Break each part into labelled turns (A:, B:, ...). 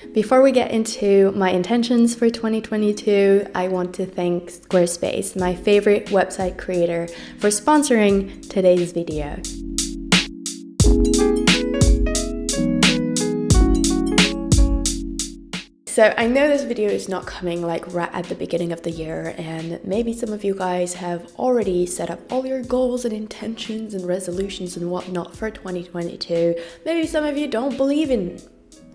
A: Before we get into my intentions for 2022, I want to thank Squarespace, my favorite website creator, for sponsoring today's video. So I know this video is not coming like right at the beginning of the year, and maybe some of you guys have already set up all your goals and intentions and resolutions and whatnot for 2022. Maybe some of you don't believe in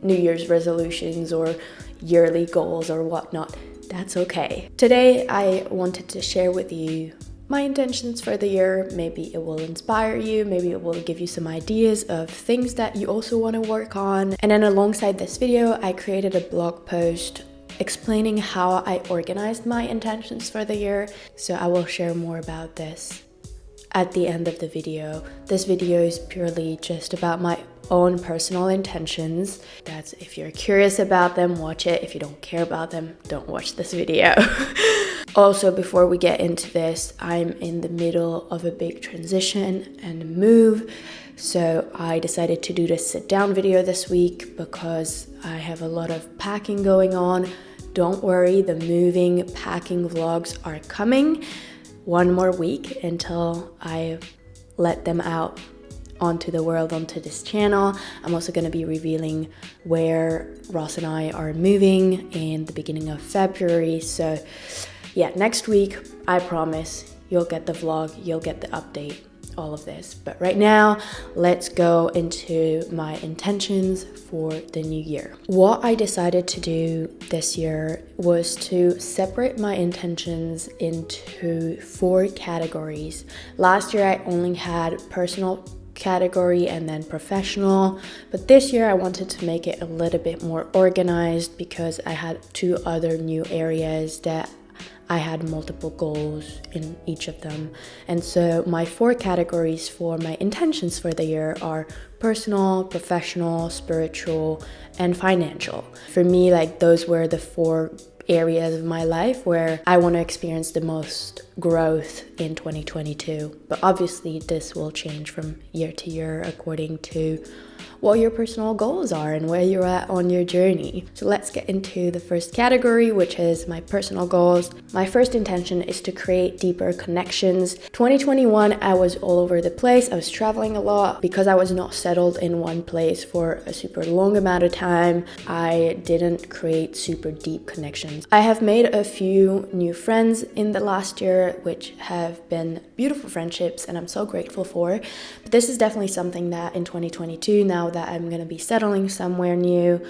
A: New Year's resolutions or yearly goals or whatnot. That's okay. Today I wanted to share with you my intentions for the year. Maybe it will inspire you, maybe it will give you some ideas of things that you also want to work on. And then alongside this video, I created a blog post explaining how I organized my intentions for the year. So I will share more about this at the end of the video. This video is purely just about my own personal intentions. That's if you're curious about them, watch it. If you don't care about them, don't watch this video. Also, before we get into this, I'm in the middle of a big transition and a move. So I decided to do this sit down video this week because I have a lot of packing going on. Don't worry, the moving packing vlogs are coming. One more week until I let them out onto the world, onto this channel. I'm also going to be revealing where Ross and I are moving in the beginning of February. So yeah, next week, I promise you'll get the vlog, you'll get the update, all of this. But right now, let's go into my intentions for the new year. What I decided to do this year was to separate my intentions into 4 categories. Last year, I only had personal category and then professional, but this year I wanted to make it a little bit more organized because I had 2 other new areas that I had multiple goals in each of them. And so my 4 categories for my intentions for the year are personal, professional, spiritual, and financial. For me, like those were the 4 areas of my life where I want to experience the most growth in 2022. But obviously this will change from year to year according to what your personal goals are and where you're at on your journey. So let's get into the first category, which is my personal goals. My first intention is to create deeper connections. 2021, I was all over the place. I was traveling a lot because I was not settled in one place for a super long amount of time. I didn't create super deep connections. I have made a few new friends in the last year, which have been beautiful friendships and I'm so grateful for. But this is definitely something that in 2022, now that I'm going to be settling somewhere new,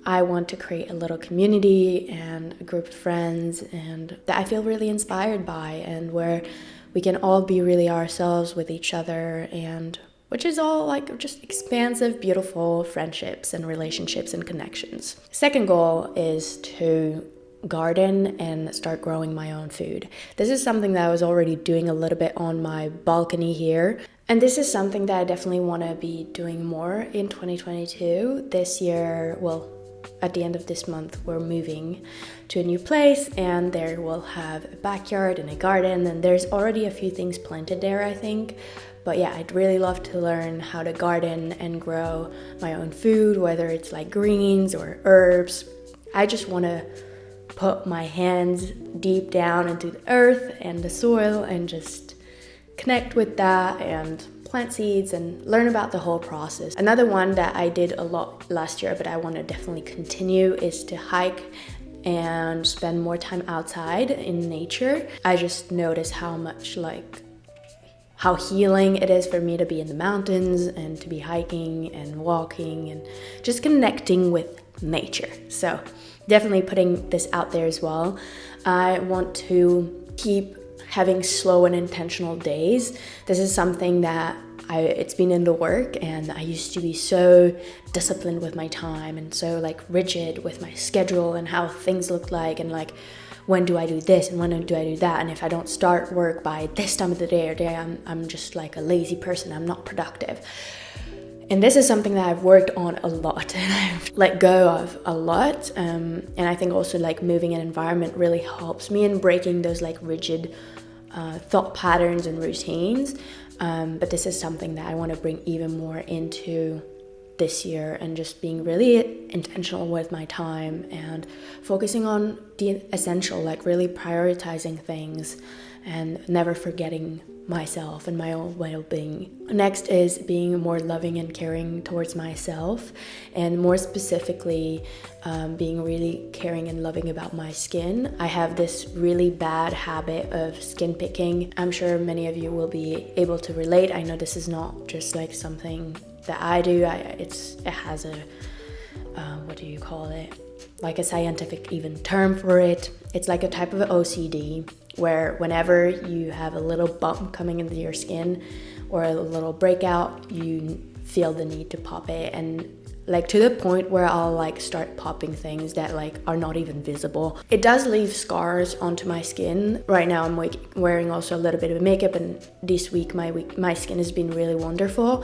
A: I want to create a little community and a group of friends and that I feel really inspired by, and where we can all be really ourselves with each other, and which is all like just expansive, beautiful friendships and relationships and connections. Second goal is to garden and start growing my own food. This is something that I was already doing a little bit on my balcony here. And this is something that I definitely want to be doing more in 2022. This year, well, at the end of this month, we're moving to a new place and there we'll have a backyard and a garden, and there's already a few things planted there, I think. But yeah, I'd really love to learn how to garden and grow my own food, whether it's like greens or herbs. I just want to put my hands deep down into the earth and the soil and just connect with that and plant seeds and learn about the whole process. Another one that I did a lot last year, but I want to definitely continue, is to hike and spend more time outside in nature. I just notice how healing it is for me to be in the mountains and to be hiking and walking and just connecting with nature. So definitely putting this out there as well. I want to keep having slow and intentional days. This is something that it's been in the work, and I used to be so disciplined with my time and so like rigid with my schedule and how things look like, and like when do I do this and when do I do that, and if I don't start work by this time of the day I'm just like a lazy person, I'm not productive. And this is something that I've worked on a lot and I've let go of a lot. And I think also like moving an environment really helps me in breaking those like rigid thought patterns and routines. But this is something that I want to bring even more into this year, and just being really intentional with my time and focusing on the essential, like really prioritizing things and never forgetting myself and my own well-being. Next is being more loving and caring towards myself, and more specifically being really caring and loving about my skin. I have this really bad habit of skin picking. I'm sure many of you will be able to relate. I know this is not just like something that I do. It has a what do you call it? Like a scientific even term for it. It's like a type of OCD where whenever you have a little bump coming into your skin or a little breakout, you feel the need to pop it, and like to the point where I'll like start popping things that like are not even visible. It does leave scars onto my skin. Right now I'm wearing also a little bit of makeup, and this week my skin has been really wonderful.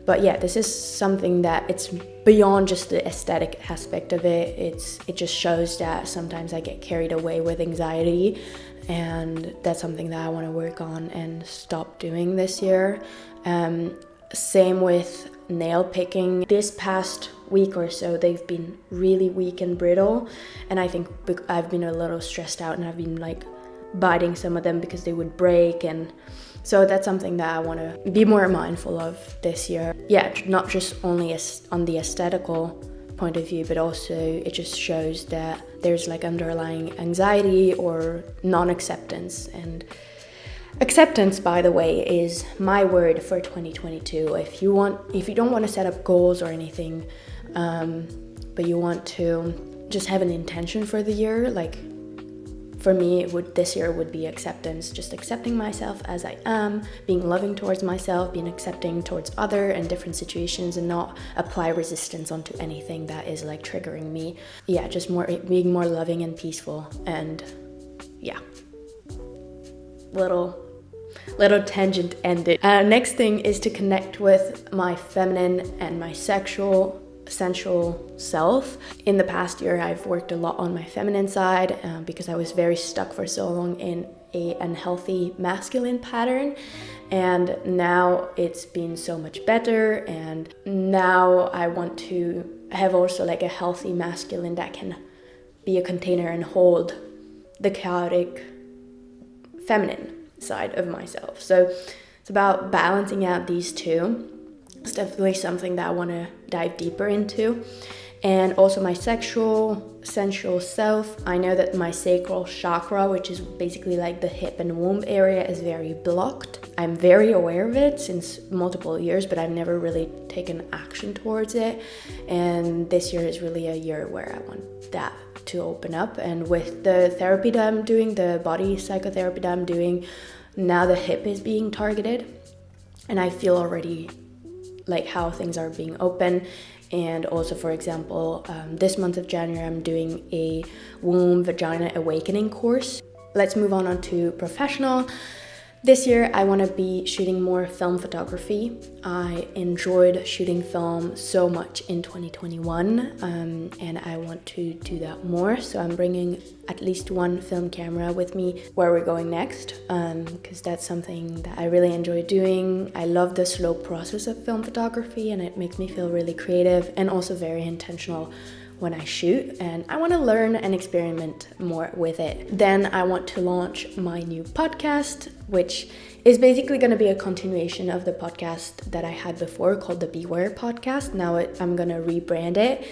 A: But yeah, this is something that it's beyond just the aesthetic aspect of it. It just shows that sometimes I get carried away with anxiety, and that's something that I want to work on and stop doing this year. Same with nail picking. This past week or so, they've been really weak and brittle, and I think I've been a little stressed out, and I've been like biting some of them because they would break, and so that's something that I want to be more mindful of this year. Yeah, not just only on the aesthetical point of view, but also it just shows that there's like underlying anxiety or non-acceptance. And acceptance, by the way, is my word for 2022. If you don't want to set up goals or anything, but you want to just have an intention for the year, like for me, this year would be acceptance, just accepting myself as I am, being loving towards myself, being accepting towards other and different situations, and not apply resistance onto anything that is like triggering me. Yeah, just being more loving and peaceful. And yeah, little tangent ended. Next thing is to connect with my feminine and my sensual self. In the past year, I've worked a lot on my feminine side because I was very stuck for so long in an unhealthy masculine pattern, and now it's been so much better, and now I want to have also like a healthy masculine that can be a container and hold the chaotic feminine side of myself. So it's about balancing out these two. It's definitely something that I want to dive deeper into. And also my sensual self. I know that my sacral chakra, which is basically like the hip and womb area, is very blocked. I'm very aware of it since multiple years, but I've never really taken action towards it. And this year is really a year where I want that to open up. And with the therapy that I'm doing, the body psychotherapy that I'm doing, now the hip is being targeted. And I feel already like how things are being open. And also, for example, this month of January, I'm doing a womb vagina awakening course. Let's move on to professional. This year, I want to be shooting more film photography. I enjoyed shooting film so much in 2021, and I want to do that more. So I'm bringing at least one film camera with me where we're going next, because that's something that I really enjoy doing. I love the slow process of film photography, and it makes me feel really creative and also very intentional when I shoot, and I want to learn and experiment more with it. Then I want to launch my new podcast, which is basically going to be a continuation of the podcast that I had before called the Beware podcast. Now I'm going to rebrand it,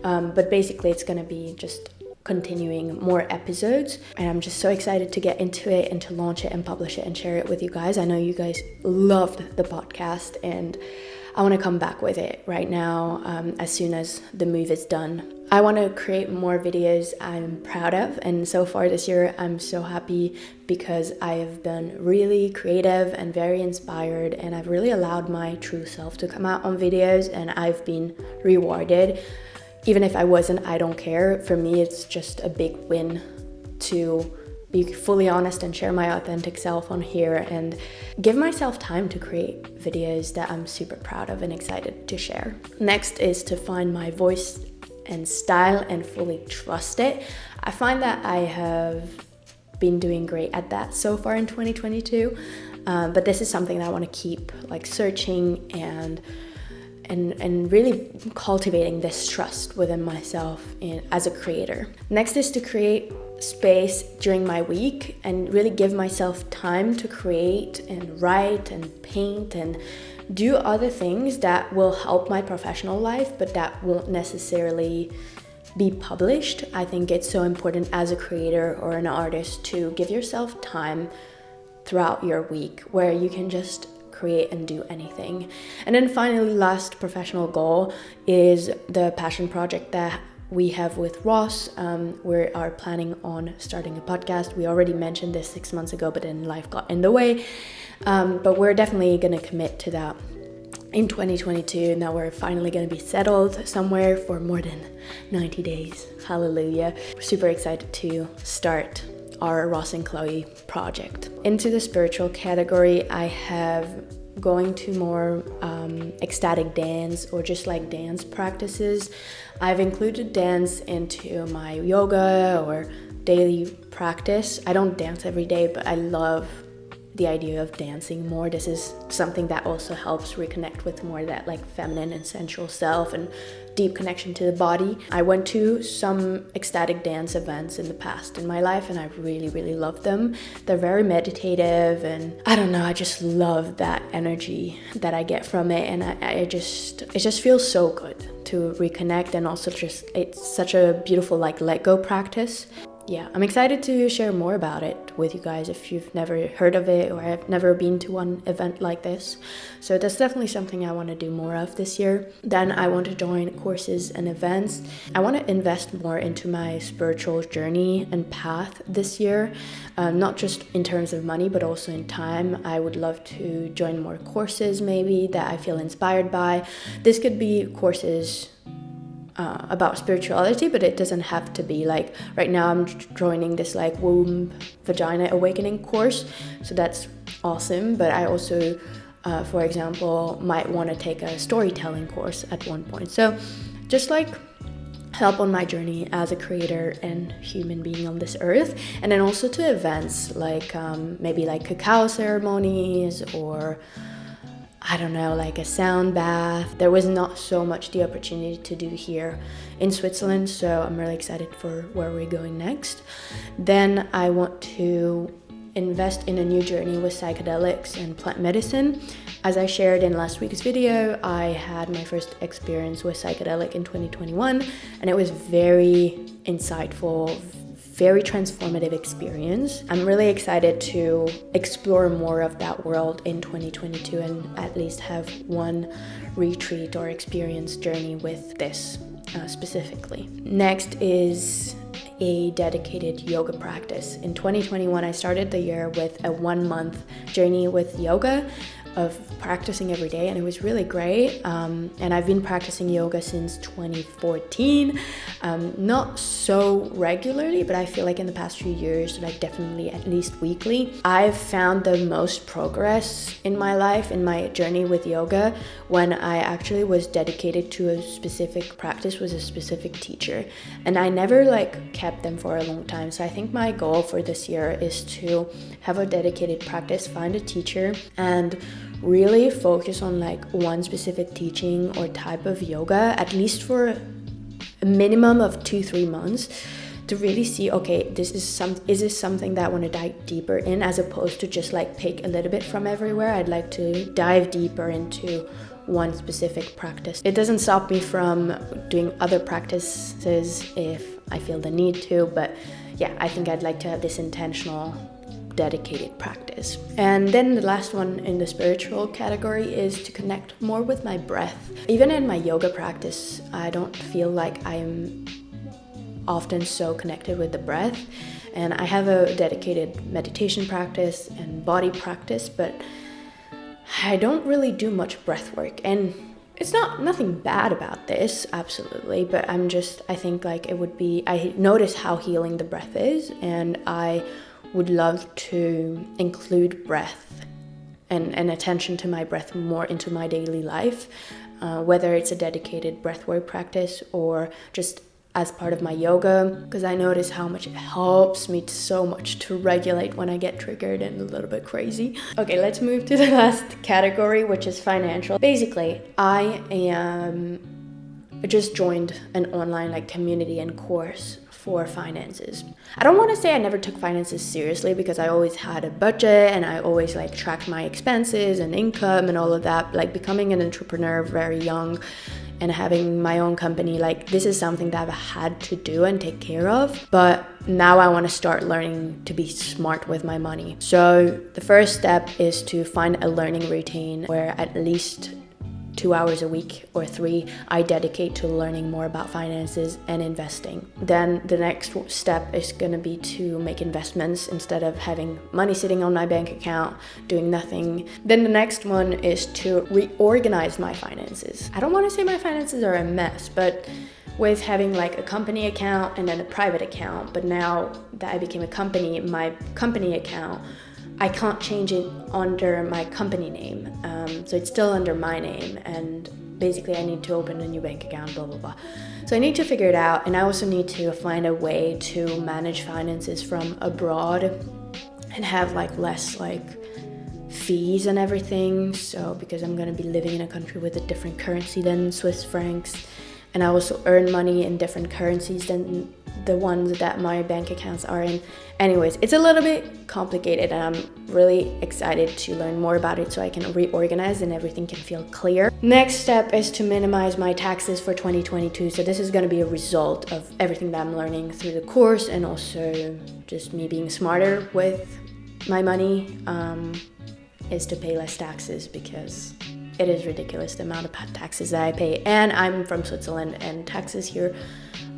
A: but basically it's going to be just continuing more episodes, and I'm just so excited to get into it and to launch it and publish it and share it with you guys. I know you guys loved the podcast, and I want to come back with it right now as soon as the move is done. I want to create more videos I'm proud of, and so far this year I'm so happy because I have been really creative and very inspired, and I've really allowed my true self to come out on videos, and I've been rewarded. Even if I wasn't, I don't care. For me, it's just a big win to be fully honest and share my authentic self on here and give myself time to create videos that I'm super proud of and excited to share. Next is to find my voice and style and fully trust it. I find that I have been doing great at that so far in 2022, but this is something that I want to keep like searching and and really cultivating this trust within myself as a creator. Next is to create space during my week and really give myself time to create and write and paint and do other things that will help my professional life, but that won't necessarily be published. I think it's so important as a creator or an artist to give yourself time throughout your week where you can just create and do anything. And then finally, last professional goal is the passion project that we have with Ross. We are planning on starting a podcast. We already mentioned this 6 months ago, but then life got in the way. But we're definitely going to commit to that in 2022. Now we're finally going to be settled somewhere for more than 90 days. Hallelujah. We're super excited to start our Ross and Chloe project. Into the spiritual category, I have going to more ecstatic dance or just like dance practices. I've included dance into my yoga or daily practice. I don't dance every day, but I love the idea of dancing more. This is something that also helps reconnect with more that like feminine and sensual self and deep connection to the body. I went to some ecstatic dance events in the past in my life and I really loved them. They're very meditative and I don't know, I just love that energy that I get from it, and it just feels so good to reconnect, and also just it's such a beautiful like let go practice. Yeah, I'm excited to share more about it with you guys if you've never heard of it or have never been to one event like this. So that's definitely something I want to do more of this year. Then I want to join courses and events. I want to invest more into my spiritual journey and path this year, not just in terms of money, but also in time. I would love to join more courses maybe that I feel inspired by. This could be courses about spirituality, but it doesn't have to be. Like right now I'm joining this like womb vagina awakening course, so that's awesome. But I also for example might want to take a storytelling course at one point, so just like help on my journey as a creator and human being on this earth. And then also to events like maybe like cacao ceremonies or I don't know, like a sound bath. There was not so much the opportunity to do here in Switzerland, so I'm really excited for where we're going next. Then I want to invest in a new journey with psychedelics and plant medicine. As I shared in last week's video, I had my first experience with psychedelic in 2021, and it was very insightful, very transformative experience. I'm really excited to explore more of that world in 2022 and at least have one retreat or experience journey with this specifically. Next is a dedicated yoga practice. In 2021, I started the year with a 1 month journey with yoga of practicing every day, and it was really great. And I've been practicing yoga since 2014, not so regularly, but I feel like in the past few years, like definitely at least weekly. I've found the most progress in my life, in my journey with yoga, when I actually was dedicated to a specific practice with a specific teacher, and I never like kept them for a long time. So I think my goal for this year is to have a dedicated practice, find a teacher, and really focus on like one specific teaching or type of yoga, at least for a minimum of 2-3 months, to really see, okay, is this something that I want to dive deeper in, as opposed to just like pick a little bit from everywhere. I'd like to dive deeper into one specific practice. It doesn't stop me from doing other practices if I feel the need to, but yeah, I think I'd like to have this intentional dedicated practice. And then the last one in the spiritual category is to connect more with my breath. Even in my yoga practice, I don't feel like I'm often so connected with the breath, and I have a dedicated meditation practice and body practice, but I don't really do much breath work. And it's nothing bad about this, absolutely, but I think like it would be, I notice how healing the breath is, and I would love to include breath and attention to my breath more into my daily life, whether it's a dedicated breathwork practice or just as part of my yoga, because I notice how much it helps me so much to regulate when I get triggered and a little bit crazy. Okay, let's move to the last category, which is financial. Basically, I just joined an online like community and course for finances. I don't want to say I never took finances seriously, because I always had a budget and I always like tracked my expenses and income and all of that. Like becoming an entrepreneur very young and having my own company, like this is something that I've had to do and take care of. But now I want to start learning to be smart with my money. So the first step is to find a learning routine where at least 2 hours a week or 3 I dedicate to learning more about finances and investing. Then the next step is going to be to make investments instead of having money sitting on my bank account doing nothing. Then the next one is to reorganize my finances. I don't want to say my finances are a mess, but with having like a company account and then a private account, but now that I became a company, my company account, I can't change it under my company name, so it's still under my name, and basically I need to open a new bank account, blah blah blah. So I need to figure it out, and I also need to find a way to manage finances from abroad and have like less like fees and everything. So because I'm gonna be living in a country with a different currency than Swiss francs, and I also earn money in different currencies than the ones that my bank accounts are in. Anyways, it's a little bit complicated, and I'm really excited to learn more about it so I can reorganize and everything can feel clear. Next step is to minimize my taxes for 2022. So this is going to be a result of everything that I'm learning through the course, and also just me being smarter with my money, is to pay less taxes, because it is ridiculous the amount of taxes that I pay. And I'm from Switzerland, and taxes here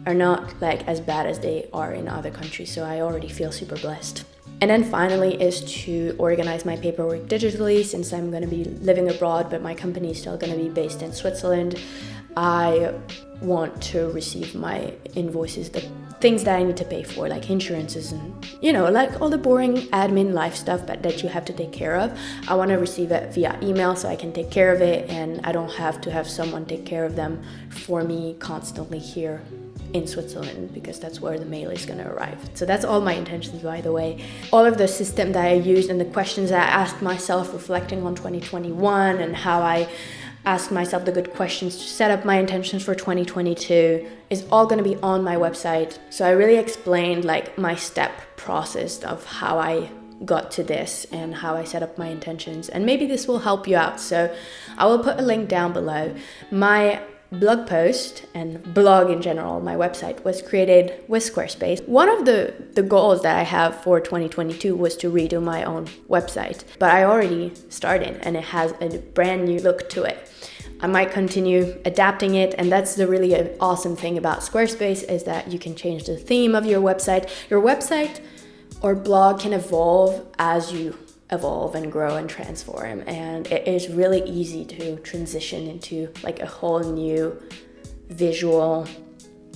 A: are not like as bad as they are in other countries, so I already feel super blessed. And then finally is to organize my paperwork digitally, since I'm going to be living abroad but my company is still going to be based in Switzerland. I want to receive my invoices, the things that I need to pay for, like insurances and, you know, like all the boring admin life stuff that you have to take care of. I want to receive it via email so I can take care of it, and I don't have to have someone take care of them for me constantly here in Switzerland, because that's where the mail is going to arrive. So that's all my intentions, by the way. All of the system that I used and the questions that I asked myself reflecting on 2021 and how I ask myself the good questions to set up my intentions for 2022 is all going to be on my website. So I really explained like my step process of how I got to this and how I set up my intentions, and maybe this will help you out. So I will put a link down below. My blog post and blog in general, my website, was created with Squarespace. One of the goals that I have for 2022 was to redo my own website, but I already started and it has a brand new look to it. I might continue adapting it, and that's the really awesome thing about Squarespace, is that you can change the theme of your website. Your website or blog can evolve as you evolve and grow and transform, and it is really easy to transition into like a whole new visual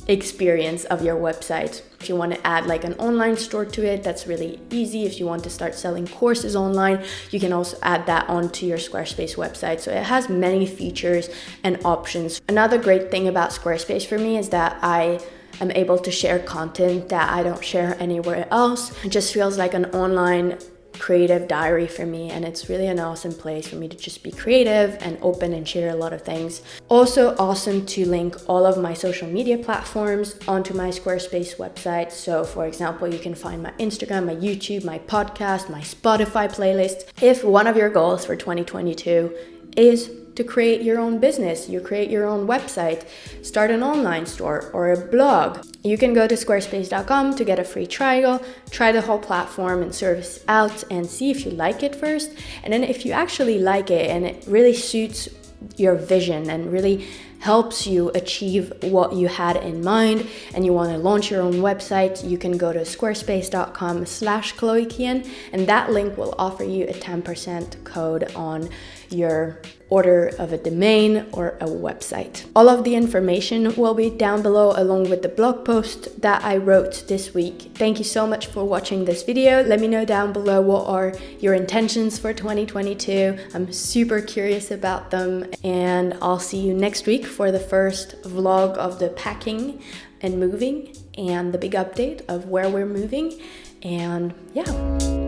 A: experience of your website. If you want to add like an online store to it, that's really easy. If you want to start selling courses online, you can also add that onto your Squarespace website. So it has many features and options. Another great thing about Squarespace for me is that I am able to share content that I don't share anywhere else. It just feels like an online creative diary for me, and it's really an awesome place for me to just be creative and open and share a lot of things. Also awesome to link all of my social media platforms onto my Squarespace website. So for example, you can find my Instagram, my YouTube, my podcast, my Spotify playlist. If one of your goals for 2022 is to create your own business, you create your own website, start an online store or a blog, you can go to squarespace.com to get a free trial, try the whole platform and service out and see if you like it first. And then if you actually like it and it really suits your vision and really helps you achieve what you had in mind and you want to launch your own website, you can go to squarespace.com/ChloeKian, and that link will offer you a 10% code on your order of a domain or a website. All of the information will be down below along with the blog post that I wrote this week. Thank you so much for watching this video. Let me know down below what are your intentions for 2022. I'm super curious about them, and I'll see you next week for the first vlog of the packing and moving and the big update of where we're moving. And yeah.